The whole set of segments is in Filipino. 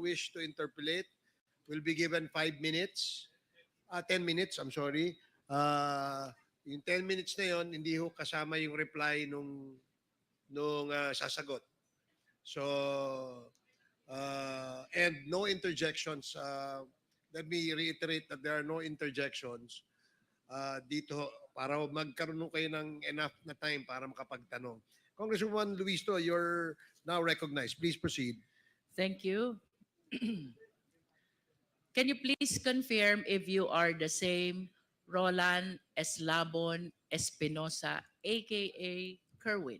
wish to interpolate will be given 5 minutes. 10 minutes, I'm sorry. Yung 10 minutes na yon, hindi ho kasama yung reply nung sasagot. So, and no interjections. Let me reiterate that there are no interjections dito para magkaroon kayo ng enough na time para makapagtanong. Congresswoman Luisto, you're now recognized. Please proceed. Thank you. Can you please confirm if you are the same Roland Eslabon Espinosa, aka Kerwin?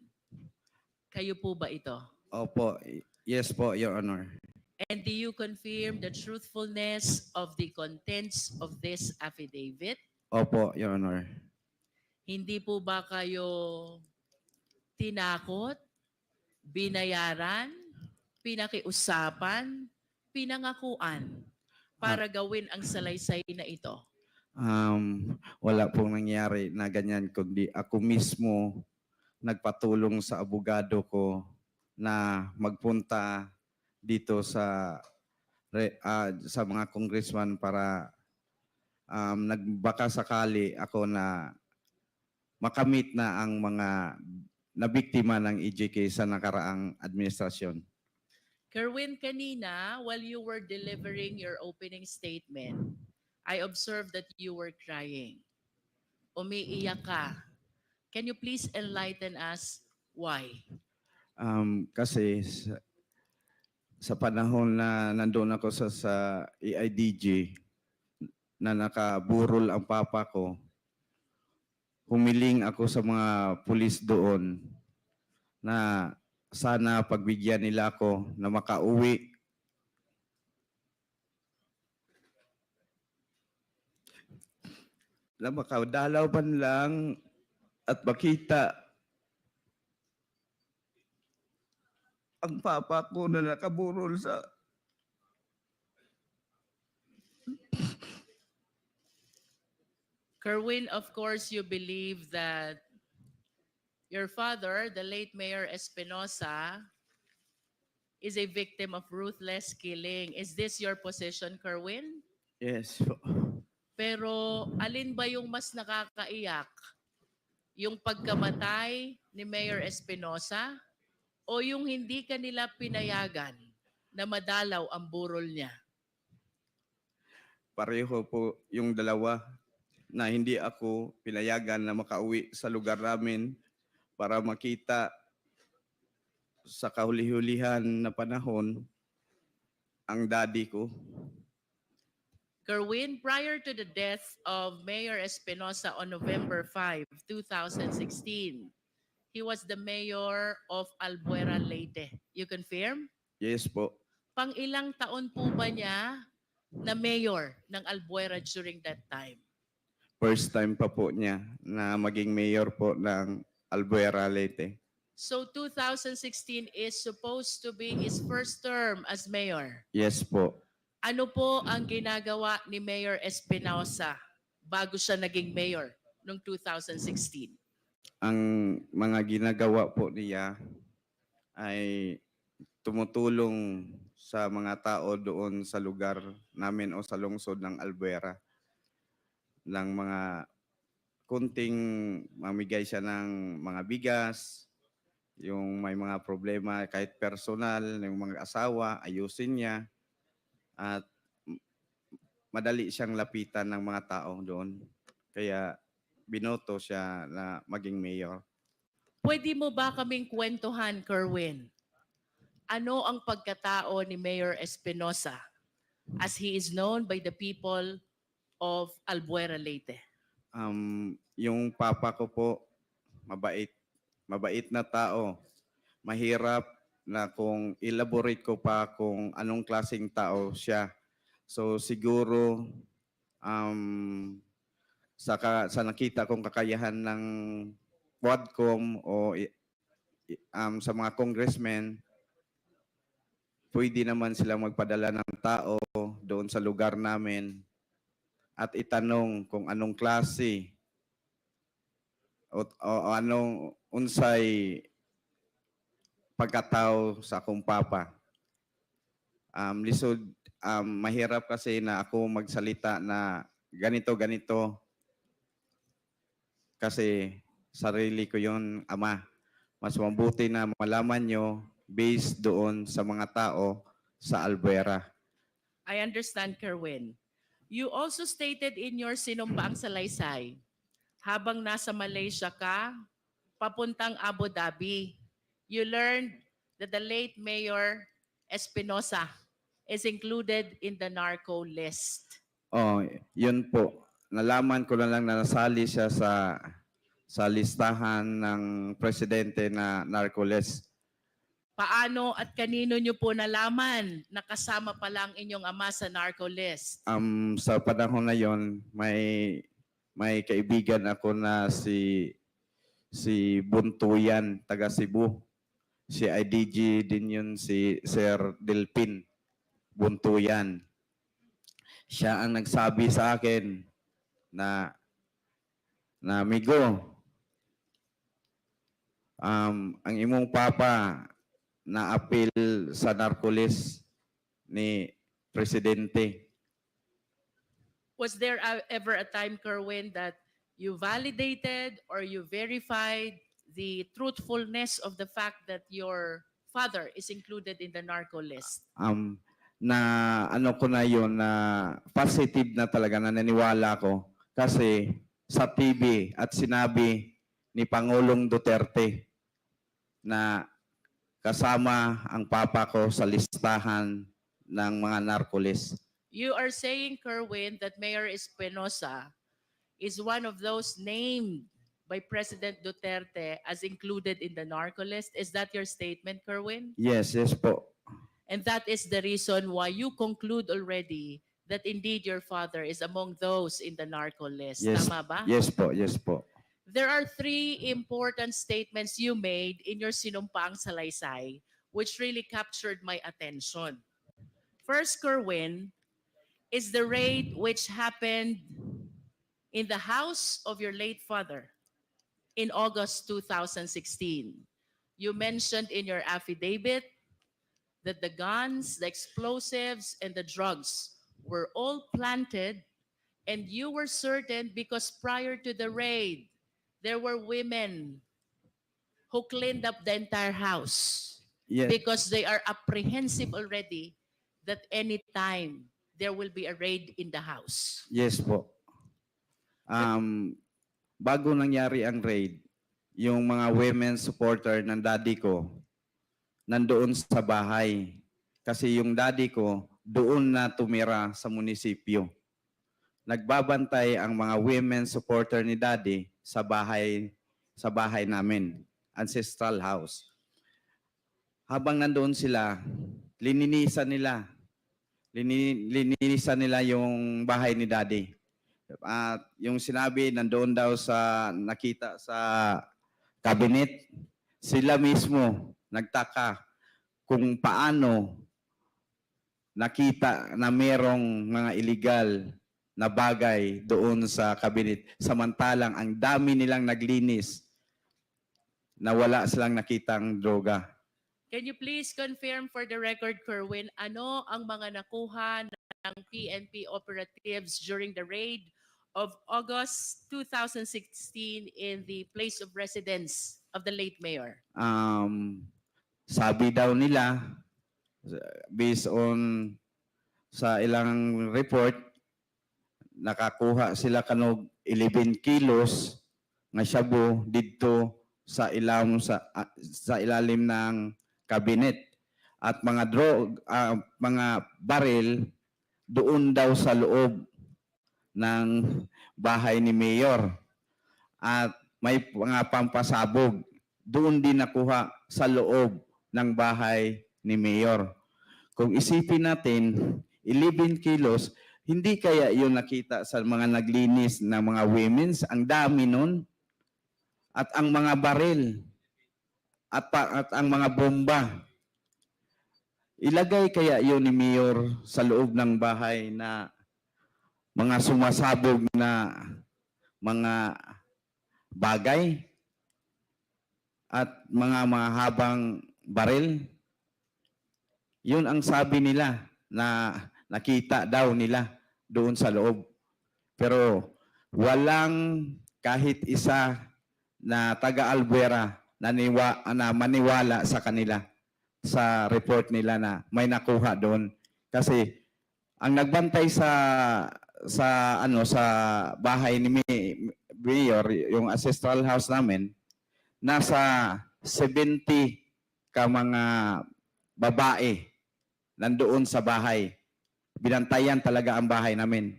Kayo po ba ito? Opo, yes po, Your Honor. And do you confirm the truthfulness of the contents of this affidavit? Opo, Your Honor. Hindi po ba kayo tinakot, binayaran, pinakiusapan, pinangakuan para gawin ang salaysay na ito? Wala pong nangyari na ganyan, kundi ako mismo nagpatulong sa abogado ko na magpunta dito sa mga congressman para nagbaka sakali ako na makamit na ang mga nabiktima ng EJK sa nakaraang administrasyon. Kerwin, kanina, while you were delivering your opening statement, I observed that you were crying. Umiiyak ka. Can you please enlighten us why? Kasi sa panahon na nandun ako sa AIDG na nakaburol ang papa ko, humiling ako sa mga pulis doon na sana pagbigyan nila ako na makauwi. Na makadalaw man lang at makita ang papa ko na nakaburol sa Kerwin, of course, you believe that your father, the late Mayor Espinosa, is a victim of ruthless killing. Is this your position, Kerwin? Yes. Pero alin ba yung mas nakakaiyak? Yung pagkamatay ni Mayor Espinosa o yung hindi kanila pinayagan na madalaw ang burol niya? Pareho po yung dalawa na hindi ako pinayagan na makauwi sa lugar namin para makita sa kahuli-hulihan na panahon ang daddy ko. Kerwin, prior to the death of Mayor Espinosa on November 5, 2016, he was the mayor of Albuera, Leyte. You confirm? Yes po. Pang-ilang taon po ba niya na mayor ng Albuera during that time? First time pa po niya na maging mayor po ng Albuera, Leyte. So 2016 is supposed to be his first term as mayor. Yes po. Ano po ang ginagawa ni Mayor Espinosa bago siya naging mayor noong 2016? Ang mga ginagawa po niya ay tumutulong sa mga tao doon sa lugar namin o sa lungsod ng Albuera ng mga kunting mamigay siya ng mga bigas, yung may mga problema kahit personal, yung mga asawa, ayusin niya at madali siyang lapitan ng mga tao doon. Kaya binoto siya na maging mayor. Pwede mo ba kaming kwentuhan, Kerwin? Ano ang pagkatao ni Mayor Espinosa as he is known by the people of Albuera, Leyte? Yung papa ko po, mabait. Mabait na tao. Mahirap na kung elaborate ko pa kung anong klaseng tao siya. So siguro sa nakita kong kakayahan ng Quadcom o sa mga congressmen, pwede naman silang magpadala ng tao doon sa lugar namin at itanong kung anong klase o anong unsay pagkatao sa akong papa. Lisod, mahirap kasi na ako magsalita na ganito kasi sarili ko yon, Ama. Mas mabuti na malaman nyo based doon sa mga tao sa Albuera. I understand, Kerwin. You also stated in your sinumpaang salaysay, habang nasa Malaysia ka, papuntang Abu Dhabi, you learned that the late Mayor Espinosa is included in the narco list. Oh, yun po. Nalaman ko na lang na nasali siya sa listahan ng presidente na narcoles. Paano at kanino nyo po nalaman na kasama pa lang inyong ama sa narco list? Sa panahon na yon, may kaibigan ako na si Buntuyan, taga Cebu. Si IDG din yun, si Sir Delpin Buntuyan. Siya ang nagsabi sa akin na amigo, ang imong papa na appeal sa narcolis ni presidente. Was there ever a time, Kerwin, that you validated or you verified the truthfulness of the fact that your father is included in the narco list? Na ano ko na yun, na positive na talaga, na naniwala ko kasi sa TV at sinabi ni Pangulong Duterte na kasama ang papa ko sa listahan ng mga narcolis. You are saying, Kerwin, that Mayor Espinosa is one of those named by President Duterte as included in the narco list. Is that your statement, Kerwin? Yes po. And that is the reason why you conclude already that indeed your father is among those in the narco list. Yes. Tama ba? Yes po. There are three important statements you made in your sinumpaang salaysay which really captured my attention. First, Kerwin, is the raid which happened in the house of your late father in August 2016. You mentioned in your affidavit that the guns, the explosives, and the drugs were all planted, and you were certain because prior to the raid, there were women who cleaned up the entire house Yes. because they are apprehensive already that any time there will be a raid in the house. Yes po. Bago nangyari ang raid, yung mga women supporter ng daddy ko nandoon sa bahay. Kasi yung daddy ko doon na tumira sa munisipyo. Nagbabantay ang mga women supporter ni daddy sa bahay namin, ancestral house. Habang nandoon sila, lininisan nila yung bahay ni daddy. At yung sinabi, nandoon daw sa nakita sa cabinet, sila mismo nagtaka kung paano nakita na merong mga illegal na bagay doon sa cabinet. Samantalang ang dami nilang naglinis na wala silang nakitang droga. Can you please confirm for the record, Kerwin, ano ang mga nakuha ng PNP operatives during the raid of August 2016 in the place of residence of the late mayor? Sabi daw nila, based on sa ilang report, nakakuha sila kanog 11 kilos nga shabu didto sa ilalim ng cabinet, at mga mga baril doon daw sa loob ng bahay ni mayor, at may mga pampasabog doon din nakuha sa loob ng bahay ni mayor. Kung isipin natin, 11 kilos, hindi kaya yun nakita sa mga naglinis na mga women's? Ang dami nun. At ang mga baril, at ang mga bomba, ilagay kaya yun ni mayor sa loob ng bahay na mga sumasabog na mga bagay at mga mahabang baril? Yun ang sabi nila na nakita daw nila doon sa loob. Pero walang kahit isa na taga-Albuera na maniwala sa kanila sa report nila na may nakuha doon. Kasi ang nagbantay sa bahay ni Mayor, yung ancestral house namin, nasa 70 ka mga babae nandoon sa bahay. Binantayan talaga ang bahay namin.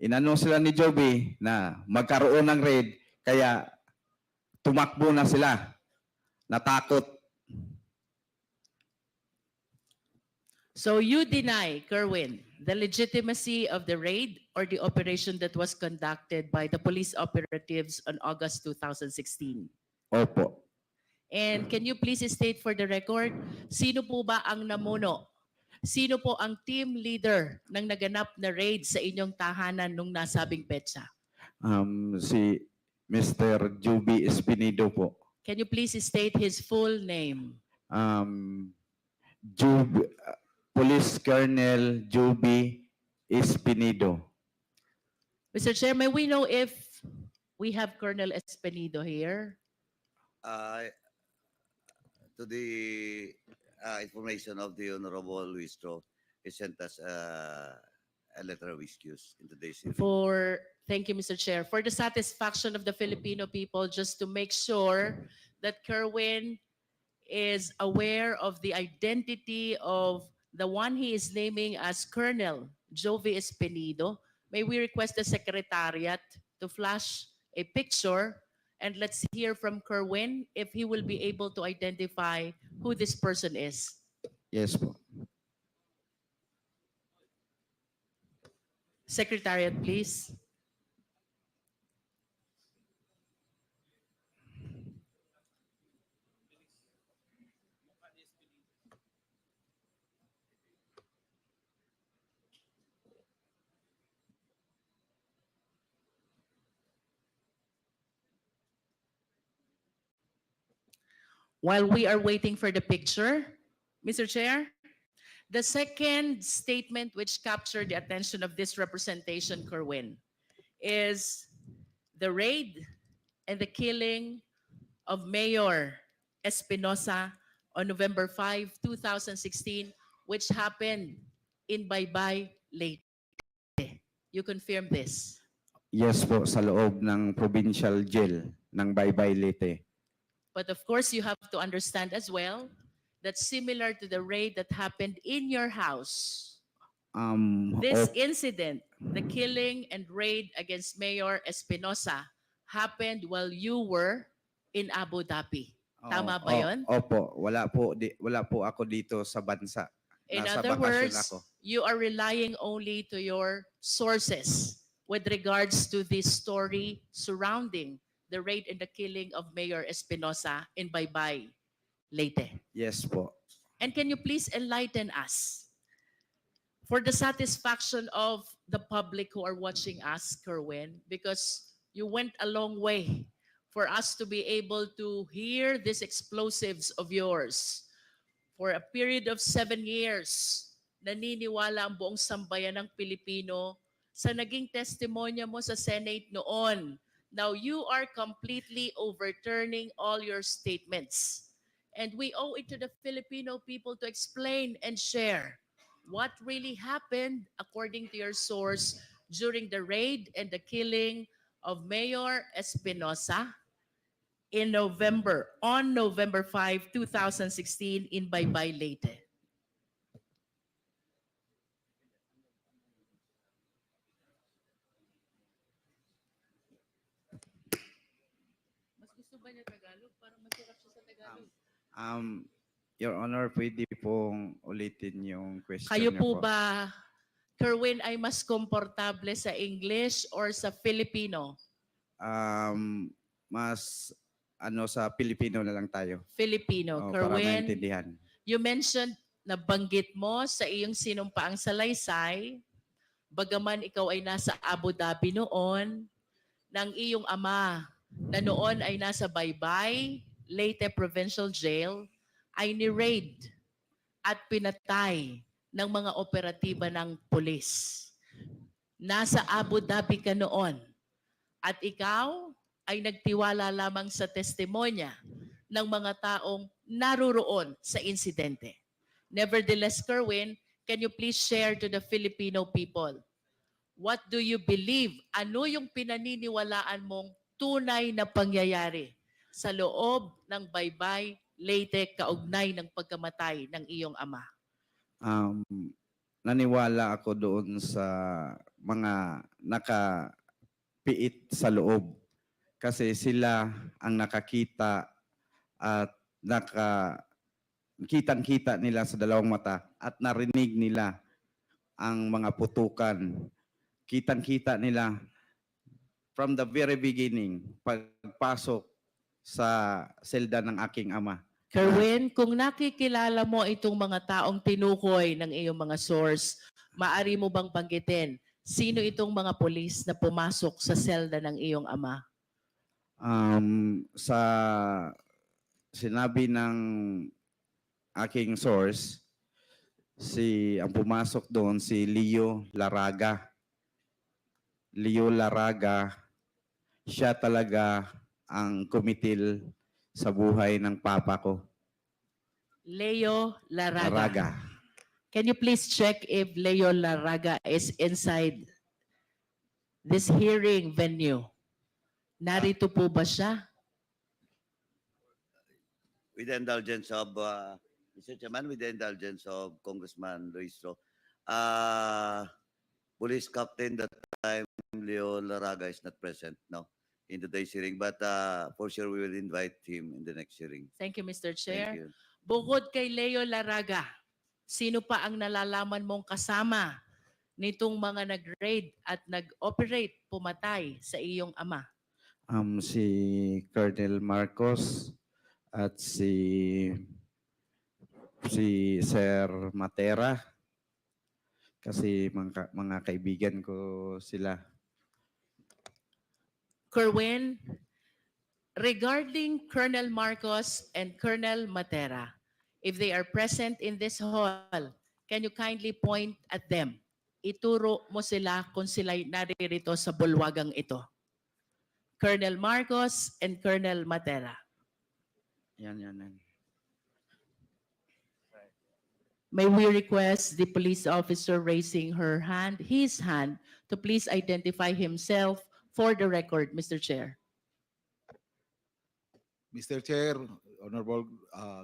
Inano sila ni Joby na magkaroon ng raid, kaya tumakbo na sila. Natakot. So you deny, Kerwin, the legitimacy of the raid or the operation that was conducted by the police operatives on August 2016. Opo. And can you please state for the record, sino po ba ang namuno? Sino po ang team leader ng naganap na raid sa inyong tahanan nung nasabing petsa? Si Mr. Joby Espinido po. Can you please state his full name? Police Colonel Joby Espinido. Mr. Chair, may we know if we have Colonel Espinido here? To the information of the Honorable Luistro, he sent us a letter of excuse in today's hearing. Thank you, Mr. Chair. For the satisfaction of the Filipino people, just to make sure that Kerwin is aware of the identity of the one he is naming as Colonel Jovi Espinido, may we request the Secretariat to flash a picture and let's hear from Kerwin if he will be able to identify who this person is. Yes po. Secretariat, please. While we are waiting for the picture, Mr. Chair, the second statement which captured the attention of this representation, Kerwin, is the raid and the killing of Mayor Espinosa on November 5, 2016, which happened in Baybay, Leyte. You confirm this? Yes po, sa loob ng provincial jail ng Baybay, Leyte. But of course, you have to understand as well that similar to the raid that happened in your house, this incident, the killing and raid against Mayor Espinosa, happened while you were in Abu Dhabi. Tama ba yun? Opo, wala po ako dito sa bansa. In Nasa other bakasyon words, ako. you are relying only to your sources with regards to this story surrounding the raid and the killing of Mayor Espinosa in Baybay, Leyte. Yes po. And can you please enlighten us for the satisfaction of the public who are watching us, Kerwin, because you went a long way for us to be able to hear these explosives of yours. For a period of 7 years, naniniwala ang buong sambayan ng Pilipino sa naging testimonya mo sa Senate noon. Now you are completely overturning all your statements. And we owe it to the Filipino people to explain and share what really happened according to your source during the raid and the killing of Mayor Espinosa on November 5, 2016 in Baybay, Leyte. Mas gusto ba niya Tagalog? Parang masarap siya sa Tagalog. Your Honor, pwede pong ulitin yung question Kayo niyo po ba, Kerwin, ay mas komportable sa English or sa Filipino? Mas sa Pilipino na lang tayo. Filipino. Para Kerwin, maintindihan. you mentioned na banggit mo sa iyong sinumpaang salaysay, bagaman ikaw ay nasa Abu Dhabi noon, ng iyong ama na noon ay nasa Baybay, Leyte Provincial Jail, ay ni-raid at pinatay ng mga operatiba ng pulis. Nasa Abu Dhabi ka noon at ikaw ay nagtiwala lamang sa testimonya ng mga taong naruroon sa insidente. Nevertheless, Kerwin, can you please share to the Filipino people, what do you believe? Ano yung pinaniniwalaan mong tunay na pangyayari sa loob ng Baybay, Leyte, kaugnay ng pagkamatay ng iyong ama? Naniwala ako doon sa mga nakapiit sa loob kasi sila ang nakakita at kitang-kita nila sa dalawang mata at narinig nila ang mga putukan. Kitang-kita nila from the very beginning, pagpasok sa selda ng aking ama. Kerwin, kung nakikilala mo itong mga taong tinukoy ng iyong mga source, maari mo bang banggitin sino itong mga pulis na pumasok sa selda ng iyong ama? Sa sinabi ng aking source, ang pumasok doon si Leo Laraga. Leo Laraga, siya talaga ang kumitil sa buhay ng papa ko. Leo Laraga. Laraga. Can you please check if Leo Laraga is inside this hearing venue? Narito po ba siya? With the indulgence of, Mr. Chairman, with the indulgence of Congressman Luistro, Police Captain that time, Leo Laraga is not present, no, in today's hearing, but for sure we will invite him in the next hearing. Thank you, Mr. Thank Chair. you. Bukod kay Leo Laraga, sino pa ang nalalaman mong kasama nitong mga nag-raid at nag-operate pumatay sa iyong ama? Si Colonel Marcos at si Sir Matera kasi mga kaibigan ko sila. Kerwin, regarding Colonel Marcos and Colonel Matera, if they are present in this hall, can you kindly point at them? Ituro mo sila kung sila'y naririto sa bulwagang ito. Colonel Marcos and Colonel Matera. Yan. May we request the police officer raising his hand, to please identify himself for the record, Mr. Chair. Mr. Chair, Honorable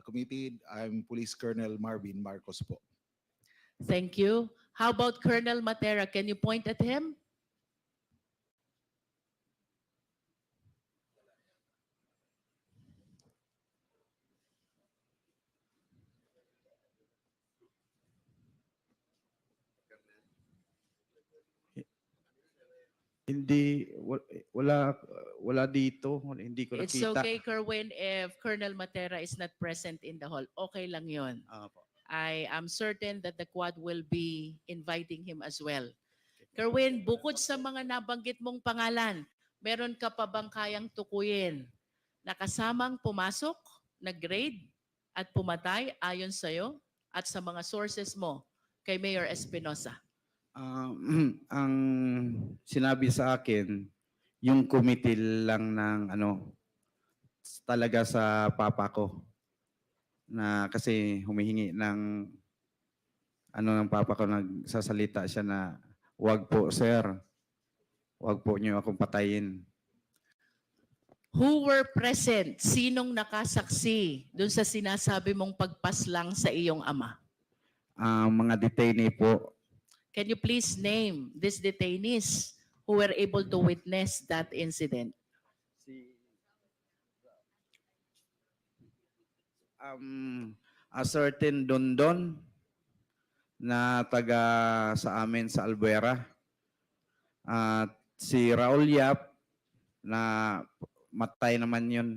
Committee, I'm Police Colonel Marvin Marcos po. Thank you. How about Colonel Matera? Can you point at him? Hindi wala dito, hindi ko It's nakita. okay, Kerwin, if Colonel Matera is not present in the hall. Okay lang yun. Po. I am certain that the Quad will be inviting him as well. Kerwin, bukod sa mga nabanggit mong pangalan, meron ka pa bang kayang tukuyin na kasamang pumasok, nag-raid at pumatay ayon sa'yo at sa mga sources mo kay Mayor Espinosa? Ang sinabi sa akin, yung kumitil lang ng talaga sa papa ko na kasi humihingi ng ng papa ko, nagsasalita siya na wag po sir, wag po niyo akong patayin. Who were present? Sinong nakasaksi dun sa sinasabi mong pagpaslang sa iyong ama? Mga detainee po. Can you please name these detainees who were able to witness that incident? A certain Dondon na taga sa amin sa Albuera. At si Raul Yap na matay naman yun.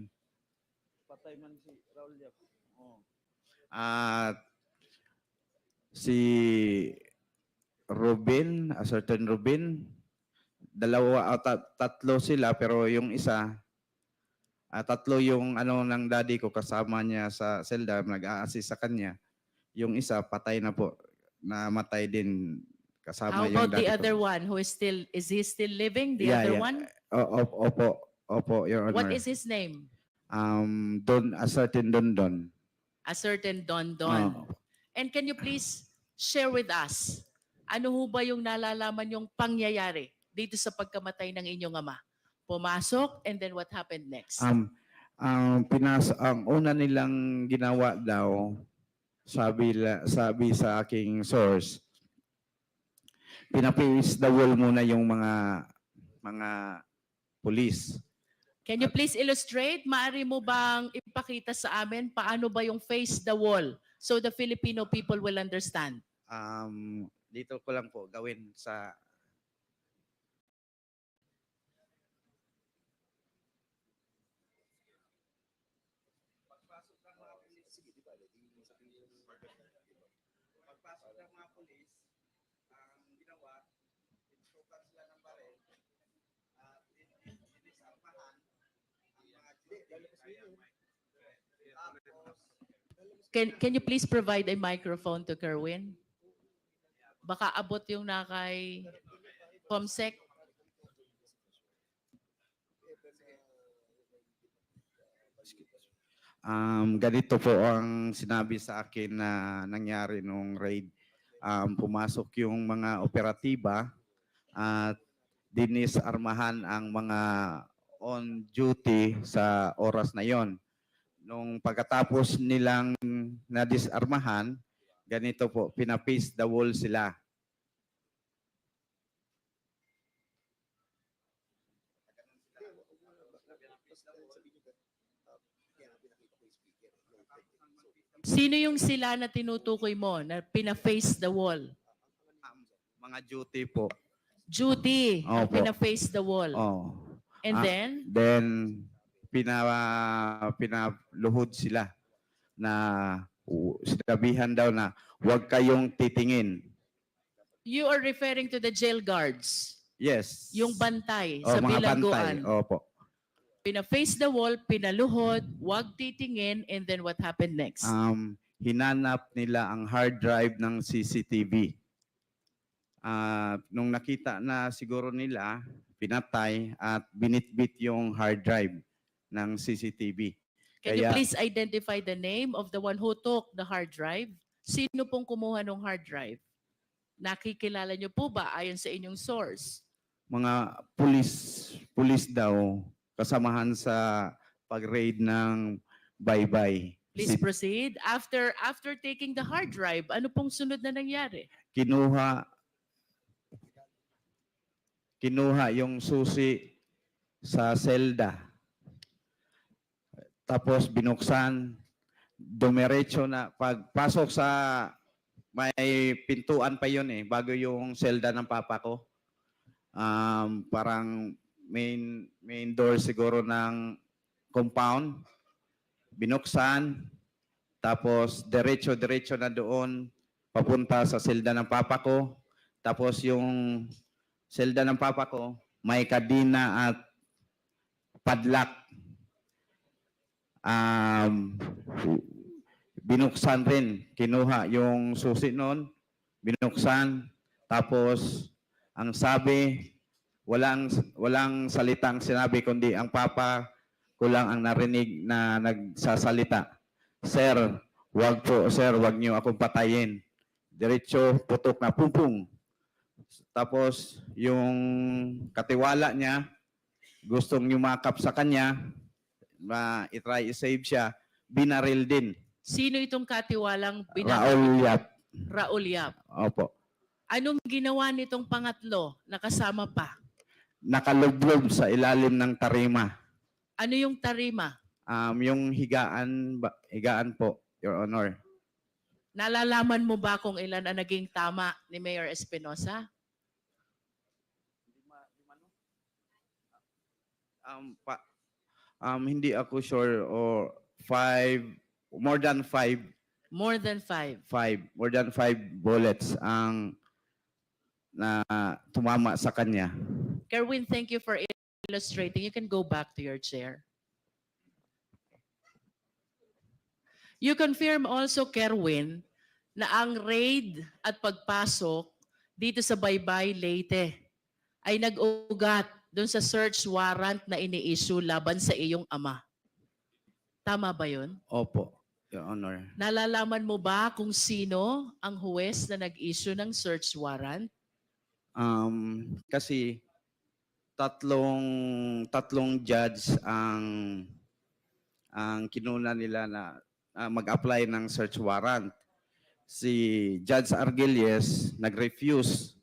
Patay man si Raul Yap. At si Ruben, a certain Ruben, tatlo sila pero yung isa, tatlo yung ng daddy ko kasama niya sa selda, nag-a-assist sa kanya. Yung isa patay na po, namatay din kasama How yung about the dati ko. other one who is he still living? The Yeah, other yeah. one? Opo, Your Honor. What is his name? A certain Don. A certain Don Don. Oh. And can you please share with us, ano ho ba yung nalalaman yung pangyayari dito sa pagkamatay ng inyong ama? Pumasok and then what happened next? Ang una nilang ginawa daw, sabi sa aking source, pinapace the wall muna yung mga pulis. Can you please illustrate? Maari mo bang ipakita sa amin paano ba yung face the wall so the Filipino people will understand? Dito ko lang po gawin sa pagpasok ng mga pulis, ang ginawa, pinutukan sila ng baril, dinisarmahan ang mga Can you please provide a microphone to Kerwin? Baka abot yung nakay Comsec. Ganito po ang sinabi sa akin na nangyari nung raid. Pumasok yung mga operatiba at dinisarmahan ang mga on duty sa oras na yon. Nung pagkatapos nilang nadisarmahan, ganito po, pinapace the wall sila. Sino yung sila na tinutukoy mo na pina-face the wall? Mga duty po. Judy, ang Opo. pina-face the wall. Oh. And Ah, then, Then, pinaluhod sila na sinabihan daw na huwag kayong titingin. you are referring to the jail guards, Yes. yung bantay Oh, sa mga bantay. bilangguan. Opo. Pina-face the wall, pinaluhod, wag titingin, and then what happened next? Hinanap nila ang hard drive ng CCTV. Nung nakita na siguro nila, pinatay at binitbit yung hard drive ng CCTV. Can you Kaya- please identify the name of the one who took the hard drive? Sino pong kumuha ng hard drive? Nakikilala niyo po ba ayon sa inyong source? Mga pulis daw kasamahan sa pag-raid ng Baybay. Please proceed. After taking the hard drive, ano pong sunod na nangyari? Kinuha yung susi sa selda. Tapos binuksan, dumiretso na pagpasok sa may pintuan pa yun bago yung selda ng papa ko. Parang main door siguro ng compound. Binuksan, tapos diretso na doon papunta sa selda ng papa ko. Tapos yung selda ng papa ko may kadina at padlock. Binuksan rin, kinuha yung susi noon, binuksan, tapos ang sabi, walang salitang sinabi kundi ang papa ko lang ang narinig na nagsasalita. Sir, wag niyo akong patayin. Diretso, putok na pumpung. Tapos yung katiwala niya, gustong yumakap sa kanya, i-try i-save siya, binaril din. Sino itong katiwalang Raul Yap. Raul Yap. Opo. Anong ginawa nitong pangatlo na kasama pa? Nakalublob sa ilalim ng tarima. Ano yung tarima? Yung higaan po, Your Honor. Nalalaman mo ba kung ilan ang naging tama ni Mayor Espinosa? Hindi ako sure or more than five More than 5. more than 5 bullets ang na tumama sa kanya. Kerwin, thank you for illustrating. You can go back to your chair. You confirm also, Kerwin, na ang raid at pagpasok dito sa Baybay, Leyte ay nag-ugat doon sa search warrant na ini-issue laban sa iyong ama. Tama ba yun? Opo, Your Honor. Nalalaman mo ba kung sino ang huwes na nag-issue ng search warrant? Kasi tatlong judge ang kinuna nila na mag-apply ng search warrant. Si Judge Argelies nag-refuse.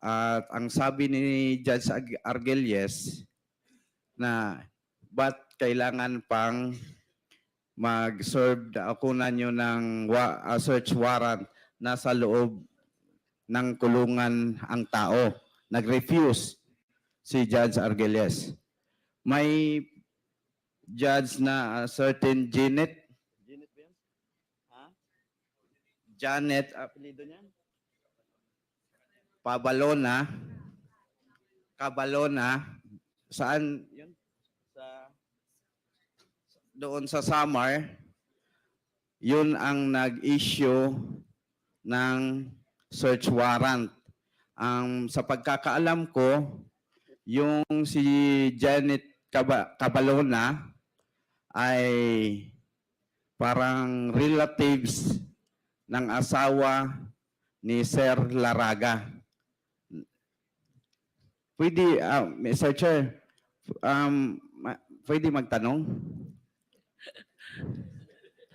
At ang sabi ni Judge Argelies na ba't kailangan pang mag-serve kunan nyo ng search warrant na sa loob ng kulungan ang tao. Nag-refuse si Judge Argelies. May judge na certain Janet. Janet ba yan? Ha? Janet, apelido niya? Cabalona. Saan yun? Doon sa Samar, yun ang nag-issue ng search warrant. Sa pagkakaalam ko, yung si Janet Cabalona ay parang relatives ng asawa ni Sir Laraga. Pwede, Mr. Chair, pwede magtanong?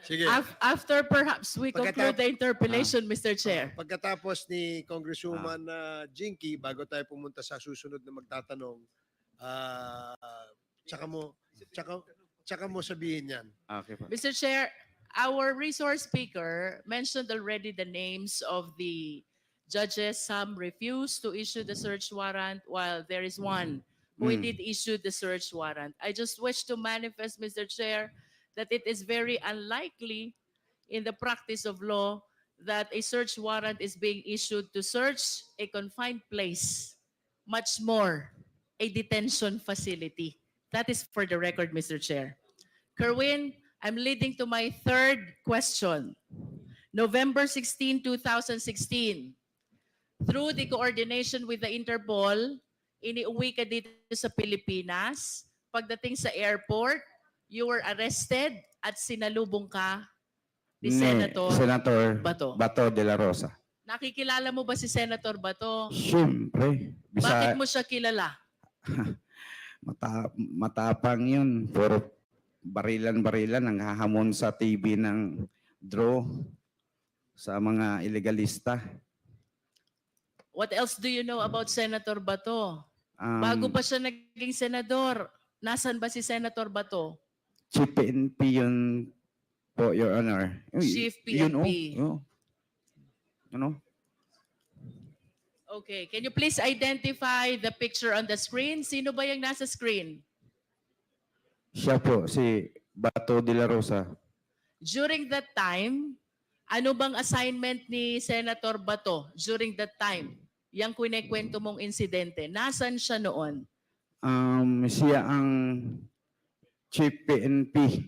Sige. After perhaps we conclude the interpellation, Mr. Chair. Pagkatapos ni Congresswoman Jinky, bago tayo pumunta sa susunod na magtatanong, tsaka mo sabihin yan. Okay po. Mr. Chair, our resource speaker mentioned already the names of the judges. Some refused to issue the search warrant while there is one who indeed issued the search warrant. I just wish to manifest, Mr. Chair, that it is very unlikely in the practice of law that a search warrant is being issued to search a confined place, much more a detention facility. That is for the record, Mr. Chair. Kerwin, I'm leading to my third question. November 16, 2016, through the coordination with the Interpol, iniuwi ka dito sa Pilipinas. Pagdating sa airport, you were arrested at sinalubong ka ni Senator Bato. Bato de la Rosa. Nakikilala mo ba si Senator Bato? Siyempre. Bakit mo siya kilala? Matapang yun. Puro barilan-barilan ang hahamon sa TV ng draw sa mga illegalista. What else do you know about Senator Bato? Bago pa siya naging senador, nasan ba si Senator Bato? Chief PNP yun po, Your Honor. Chief PNP. Ano? Okay, can you please identify the picture on the screen? Sino ba yung nasa screen? Siya po, si Bato de la Rosa. During that time, ano bang assignment ni Senator Bato during that time? Yang kwinekwento mong insidente. Nasaan siya noon? Siya ang Chief PNP.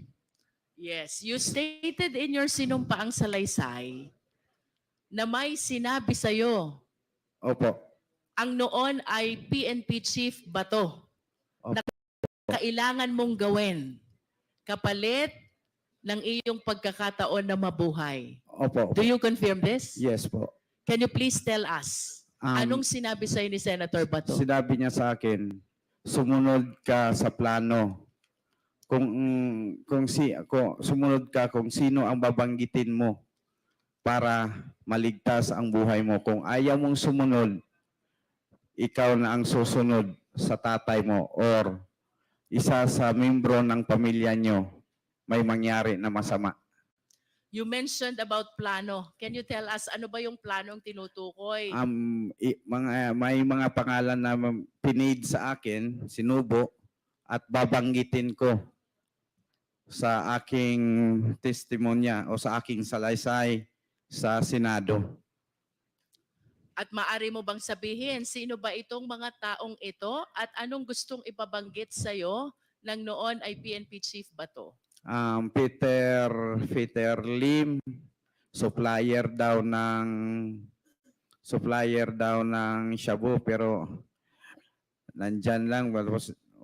Yes, you stated in your sinumpaang salaysay na may sinabi sa'yo Opo. ang noon ay PNP Chief Bato na kailangan mong gawin kapalit ng iyong pagkakataon na mabuhay. Opo. Do you confirm this? Yes po. Can you please tell us, anong sinabi sa'yo ni Senator Bato? Sinabi niya sa akin, sumunod ka sa plano. Kung sumunod ka kung sino ang babanggitin mo para maligtas ang buhay mo. Kung ayaw mong sumunod, ikaw na ang susunod sa tatay mo or isa sa membro ng pamilya nyo may mangyari na masama. You mentioned about plano. Can you tell us ano ba yung planong tinutukoy? May mga pangalan na pinid sa akin, sinubo, at babanggitin ko sa aking testimonya o sa aking salaysay sa Senado. At maari mo bang sabihin, sino ba itong mga taong ito at anong gustong ipabanggit sa'yo ng noon ay PNP Chief Bato? Peter Lim, supplier daw ng shabu, pero nandyan lang,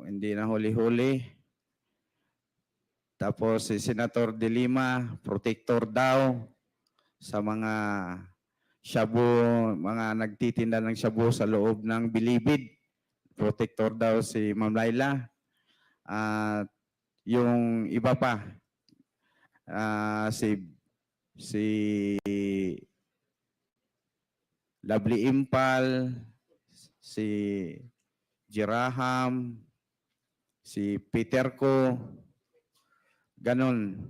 hindi na huli-huli. Tapos si Senator De Lima, protector daw sa mga shabu, mga nagtitinda ng shabu sa loob ng Bilibid. Protector daw si Ma'am Laila. At yung iba pa, si Lovely Impal, si Jiraham, si Peter Ko, ganon.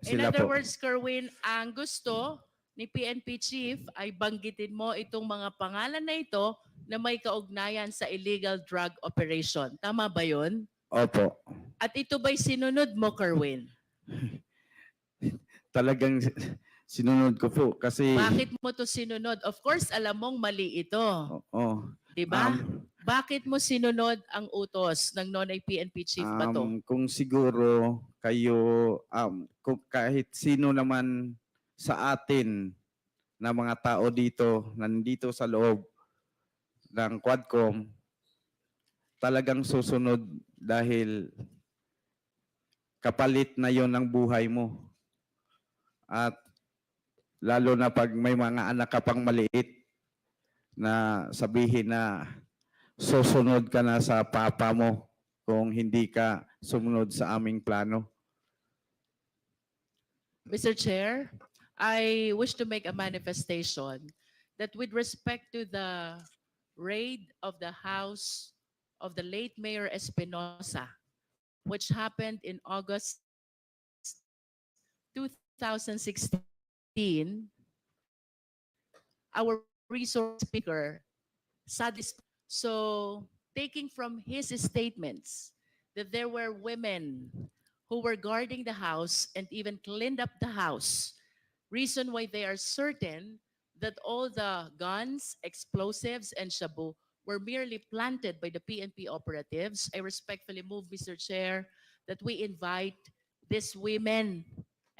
In Sila other po. words, Kerwin, ang gusto ni PNP Chief ay banggitin mo itong mga pangalan na ito na may kaugnayan sa illegal drug operation. Tama ba yun? Opo. At ito ba'y sinunod mo, Kerwin? Talagang sinunod ko po kasi Bakit mo to sinunod? Of course, alam mong mali ito. Di ba? Bakit mo sinunod ang utos ng Nonay PNP Chief ba to? kung siguro kayo, kung kahit sino naman sa atin na mga tao dito, nandito sa loob ng Quadcom, talagang susunod dahil kapalit na yon ng buhay mo. At lalo na pag may mga anak ka pang maliit na sabihin na susunod ka na sa papa mo kung hindi ka sumunod sa aming plano. Mr. Chair, I wish to make a manifestation that with respect to the raid of the house of the late Mayor Espinosa, which happened in August 2016, our resource speaker satisfied. So, taking from his statements that there were women who were guarding the house and even cleaned up the house, reason why they are certain that all the guns, explosives, and shabu were merely planted by the PNP operatives, I respectfully move, Mr. Chair, that we invite these women,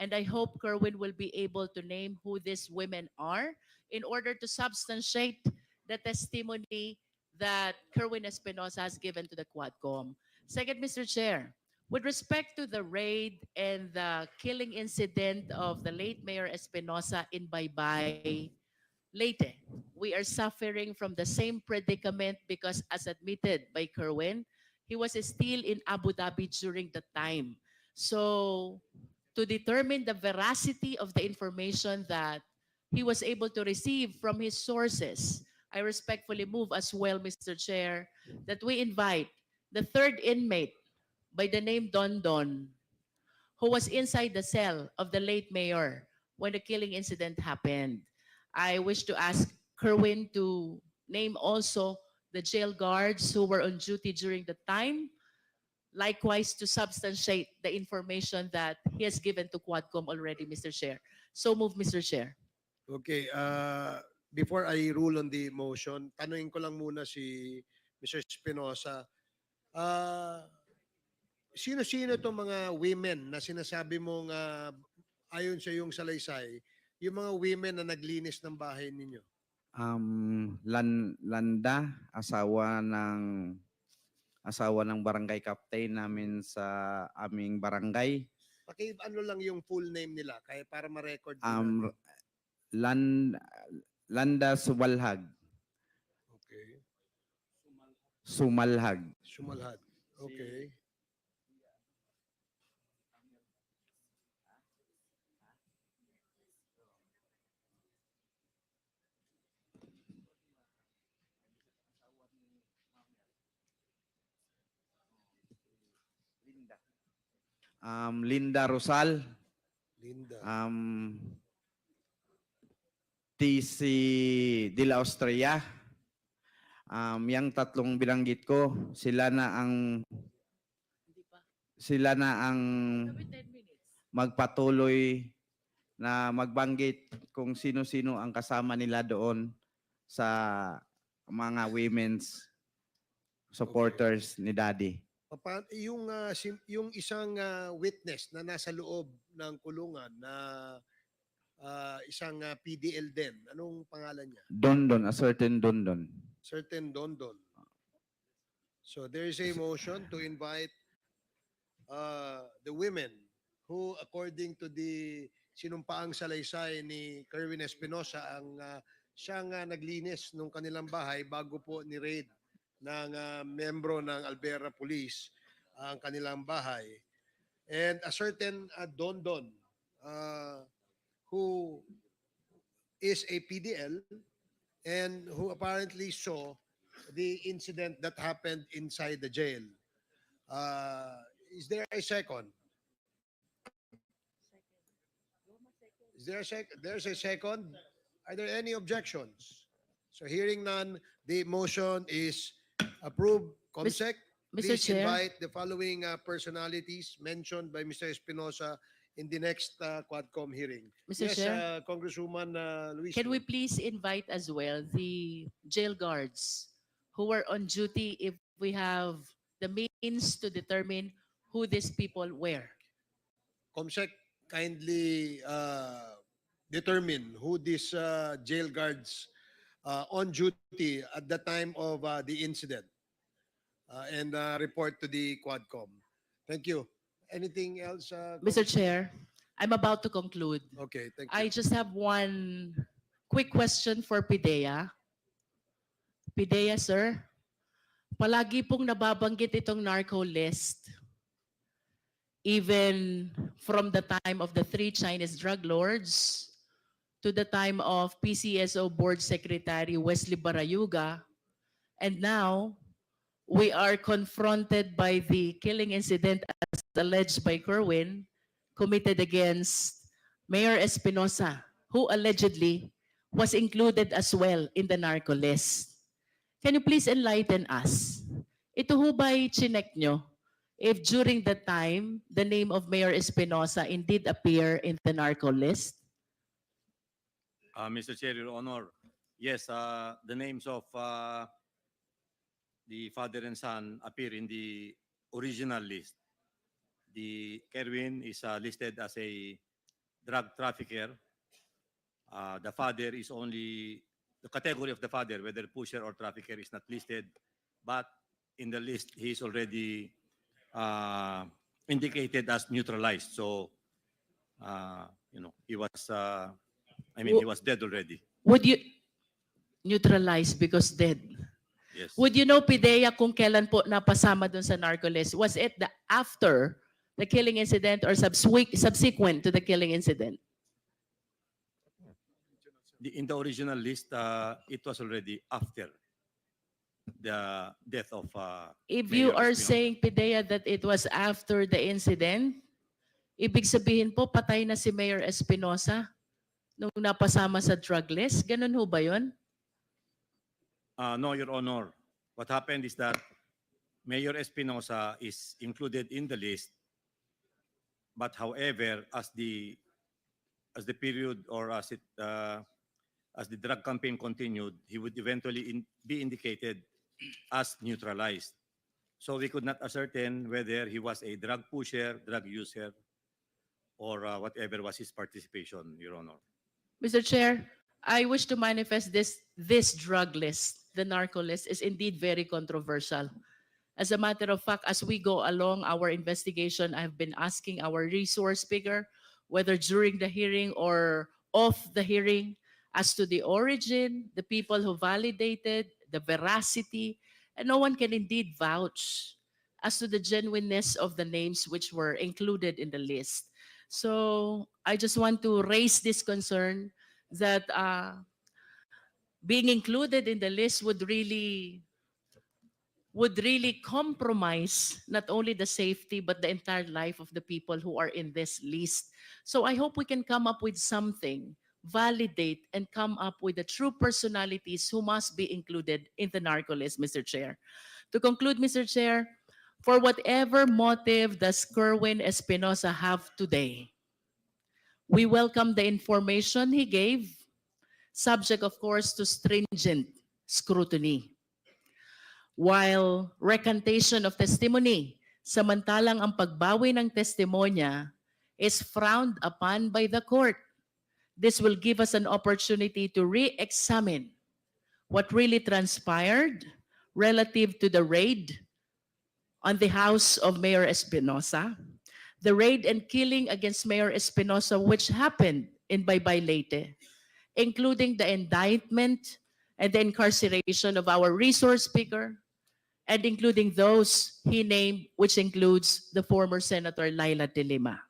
and I hope Kerwin will be able to name who these women are in order to substantiate the testimony that Kerwin Espinosa has given to the Quadcom. Second, Mr. Chair, with respect to the raid and the killing incident of the late Mayor Espinosa in Baybay, Leyte, we are suffering from the same predicament because, as admitted by Kerwin, he was still in Abu Dhabi during the time. So, to determine the veracity of the information that he was able to receive from his sources, I respectfully move as well, Mr. Chair, that we invite the third inmate by the name Don Don, who was inside the cell of the late mayor when the killing incident happened. I wish to ask Kerwin to name also the jail guards who were on duty during the time, likewise to substantiate the information that he has given to Quadcom already, Mr. Chair. So move, Mr. Chair. Okay, before I rule on the motion, tanungin ko lang muna si Mr. Espinosa. Sino-sino itong mga women na sinasabi mong ayon sa iyong salaysay, yung mga women na naglinis ng bahay ninyo? Landa, asawa ng barangay captain namin sa aming barangay. Ano lang yung full name nila kaya para ma-record Um, natin. Landa Sumalhag. Okay. Sumalhag. Sumalhad. Okay. Linda Rosal. Linda. TC de la Austria. Yang tatlong binanggit ko, sila na ang Kami 10 minutes. magpatuloy na magbanggit kung sino-sino ang kasama nila doon sa mga women's supporters ni Daddy. Yung isang witness na nasa loob ng kulungan na isang PDL din. Anong pangalan niya? Dondon, a certain Dondon. Certain Dondon. So there is a motion to invite the women who, according to the sinumpaang salaysay ni Kerwin Espinosa, ang siyang naglinis nung kanilang bahay bago po ni-raid ng membro ng Alvera Police ang kanilang bahay. And a certain Dondon who is a PDL and who apparently saw the incident that happened inside the jail. Is there a second? Is there a second? There's a second. Are there any objections? So hearing none, the motion is approved. Comsec, Mr. please Chair. invite the following personalities mentioned by Mr. Espinosa in the next Quadcom hearing. Mr. Yes, Chair. Congresswoman Luis. Can we please invite as well the jail guards who were on duty if we have the means to determine who these people were? Comsec, kindly determine who these jail guards on duty at the time of the incident and report to the Quadcom. Thank you. Anything else? Mr. Chair, I'm about to conclude. Okay, thank you. I just have one quick question for Pidea. Pidea, sir, palagi pong nababanggit itong narco list. Even from the time of the 3 Chinese drug lords to the time of PCSO Board Secretary Wesley Barayuga, and now we are confronted by the killing incident as alleged by Kerwin, committed against Mayor Espinosa, who allegedly was included as well in the narco list. Can you please enlighten us? Ito ho ba'y chinek nyo? If during that time, the name of Mayor Espinosa indeed appear in the narco list? Mr. Chair, Your Honor, yes, the names of the father and son appear in the original list. The Kerwin is listed as a drug trafficker. The father is only, the category of the father, whether pusher or trafficker, is not listed, but in the list, he is already indicated as neutralized. So, he was, he was dead already. Would you neutralize because dead? Yes. Would you know, Pidea, kung kailan po napasama dun sa narco list? Was it the after the killing incident or subsequent to the killing incident? In the original list, it was already after the death of If Mayor you are Espinosa. saying, Pidea, that it was after the incident, ibig sabihin po patay na si Mayor Espinosa nung napasama sa drug list? Ganun ho ba yun? No, Your Honor. What happened is that Mayor Espinosa is included in the list, but however, as the period or as the drug campaign continued, he would eventually be indicated as neutralized. So we could not ascertain whether he was a drug pusher, drug user, or whatever was his participation, Your Honor. Mr. Chair, I wish to manifest this drug list, the narco list, is indeed very controversial. As a matter of fact, as we go along our investigation, I've been asking our resource speaker, whether during the hearing or off the hearing, as to the origin, the people who validated, the veracity, and no one can indeed vouch as to the genuineness of the names which were included in the list. So I just want to raise this concern that being included in the list would really compromise not only the safety but the entire life of the people who are in this list. So I hope we can come up with something, validate and come up with the true personalities who must be included in the narco list, Mr. Chair. To conclude, Mr. Chair, for whatever motive does Kerwin Espinosa have today, we welcome the information he gave, subject, of course, to stringent scrutiny. While recantation of testimony, samantalang ang pagbawi ng testimonya is frowned upon by the court. This will give us an opportunity to re-examine what really transpired relative to the raid on the house of Mayor Espinosa, the raid and killing against Mayor Espinosa, which happened in Baybay Leyte, including the indictment and the incarceration of our resource speaker, and including those he named, which includes the former Senator Laila De Lima.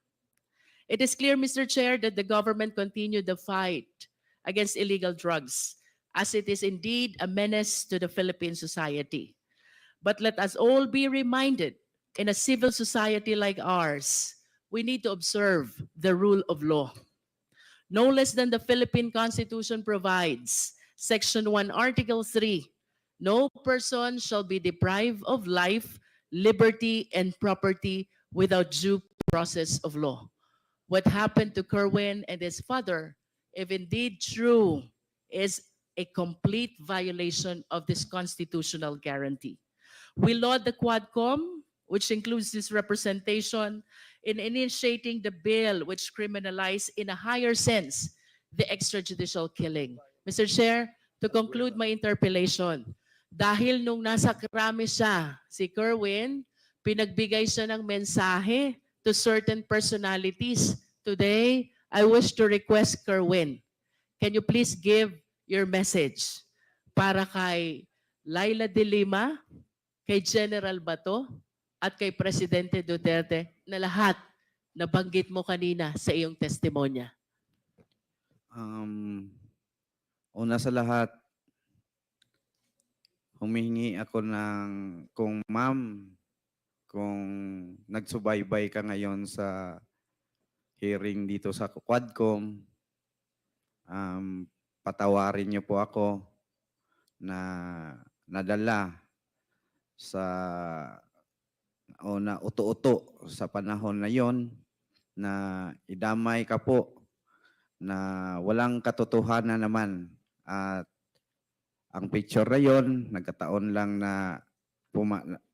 It is clear, Mr. Chair, that the government continued the fight against illegal drugs, as it is indeed a menace to the Philippine society. But let us all be reminded, in a civil society like ours, we need to observe the rule of law. No less than the Philippine Constitution provides, Section 1, Article 3, no person shall be deprived of life, liberty, and property without due process of law. What happened to Kerwin and his father, if indeed true, is a complete violation of this constitutional guarantee. We laud the Quadcom, which includes this representation, in initiating the bill which criminalizes in a higher sense the extrajudicial killing. Mr. Chair, to conclude my interpellation, dahil nung nasa krami siya, si Kerwin, pinagbigay siya ng mensahe to certain personalities. Today, I wish to request Kerwin, can you please give your message para kay Laila De Lima, kay General Bato, at kay Presidente Duterte na lahat nabanggit mo kanina sa iyong testimonya? Una sa lahat, humihingi ako ng, kung ma'am, kung nagsubaybay ka ngayon sa hearing dito sa Quadcom, patawarin niyo po ako na nadala sa o na uto-uto sa panahon na yon na idamay ka po na walang katotohanan naman. At ang picture na yon, nagkataon lang na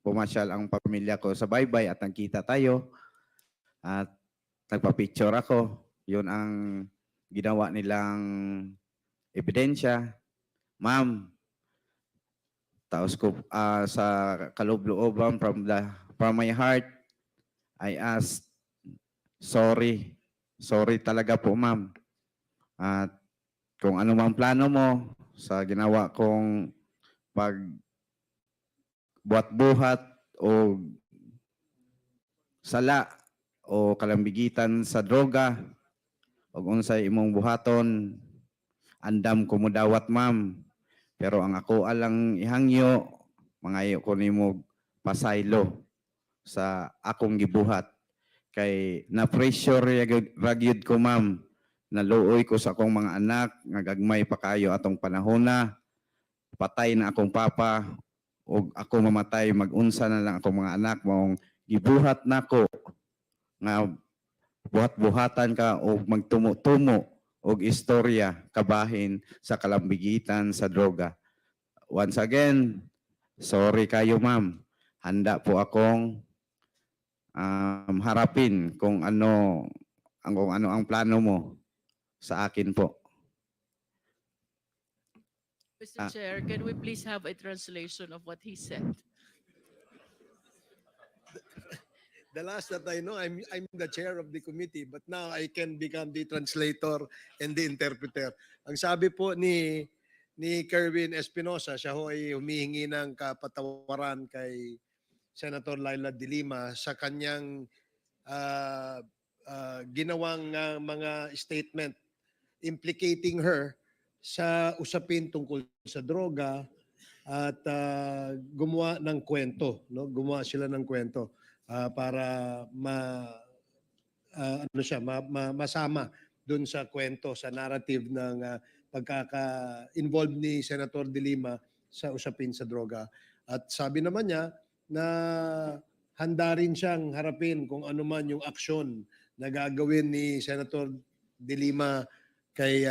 pumasyal ang pamilya ko sa baybay at nagkita tayo at nagpa-picture ako. Yun ang ginawa nilang ebidensya. Ma'am, taos ko sa kaloob-looban from my heart, I ask, sorry. Sorry talaga po, ma'am. At kung ano mang plano mo sa ginawa kong pagbuhat-buhat o sala o kalambigitan sa droga o unsay imong buhaton, andam ko mo dawat, ma'am. Pero ang ako alang ihangyo, mangayo ko nimo pasaylo sa akong gibuhat. Kay na-pressure ragyud ko, ma'am. Naluoy ko sa akong mga anak, ngagagmay pa kayo atong panahona. Patay na akong papa, o ako mamatay, mag-unsa na lang akong mga anak, maong gibuhat nako nga buhat-buhatan ka o magtumo-tumo og istorya kabahin sa kalambigitan sa droga. Once again, sorry kayo, ma'am. Handa po akong harapin kung ano ang plano mo sa akin po. Mr. Chair, can we please have a translation of what he said? The last that I know, I'm the chair of the committee, but now I can become the translator and the interpreter. Ang sabi po ni Kerwin Espinosa, siya ho ay humihingi ng kapatawaran kay Senator Laila De Lima sa kanyang ginawang mga statement implicating her sa usapin tungkol sa droga at gumawa ng kwento, no? Gumawa sila ng kwento para masama doon sa kwento, sa narrative ng pagkaka-involved ni Senator De Lima sa usapin sa droga. At sabi naman niya na handa rin siyang harapin kung ano man yung aksyon na gagawin ni Senator De Lima kay